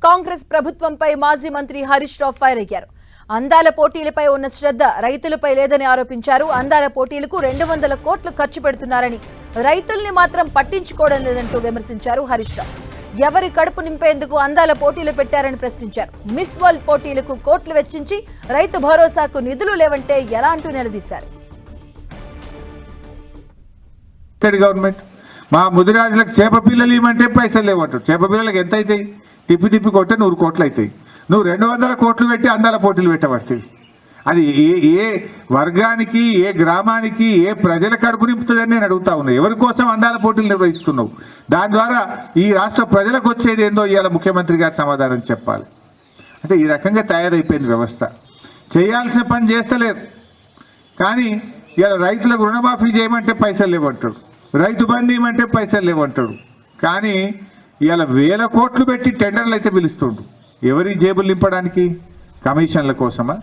కాంగ్రెస్ ప్రభుత్వంపై మాజీ మంత్రి హరీష్ రావు ఫైర్ అయ్యారు. అందాల పోటీలపై ఉన్న శ్రద్ధ రైతులపై లేదని ఆరోపించారు. అందాల పోటీలకు 200 కోట్లు ఖర్చు పెడుతున్నారని, రైతుల్ని మాత్రం పట్టించుకోవడం లేదంటూ విమర్శించారు హరీష్ రావు. ఎవరి కడుపు నింపేందుకు అందాల పోటీలు పెట్టారని ప్రశ్నించారు. మిస్ వరల్డ్ పోటీలకు కోట్లు వెచ్చించి రైతు భరోసాకు నిధులు లేవంటే ఎలా అంటూ నిలదీశారు. గవర్నమెంట్ మా ముదిరాజులకు చేప పిల్లలు ఇవ్వమంటే పైసలు లేవంటారు. చేప పిల్లలకు ఎంత అవుతాయి? తిప్పి కొట్టే 100 కోట్లు అవుతాయి. నువ్వు 200 కోట్లు పెట్టి అందాల పోటీలు పెట్టబడుతుంది. అది ఏ వర్గానికి, ఏ గ్రామానికి, ఏ ప్రజల కడుపు నింపుతుందని నేను అడుగుతా ఉన్నా. ఎవరి కోసం అందాల పోటీలు నిర్వహిస్తున్నావు? దాని ద్వారా ఈ రాష్ట్ర ప్రజలకు వచ్చేది ఏందో ఇవాళ ముఖ్యమంత్రి గారు సమాధానం చెప్పాలి. అంటే ఈ రకంగా తయారైపోయింది వ్యవస్థ. చేయాల్సిన పని చేస్తలేరు. కానీ ఇవాళ రైతులకు రుణమాఫీ చేయమంటే పైసలు లేవంటాడు, రైతు బంధు ఇవ్వమంటే పైసలు లేవంటాడు. కానీ ఇవాళ 1000 కోట్లు పెట్టి టెండర్లు అయితే పిలుస్తుండు. ఎవరి జేబులు నింపడానికి? కమిషన్ల కోసమా?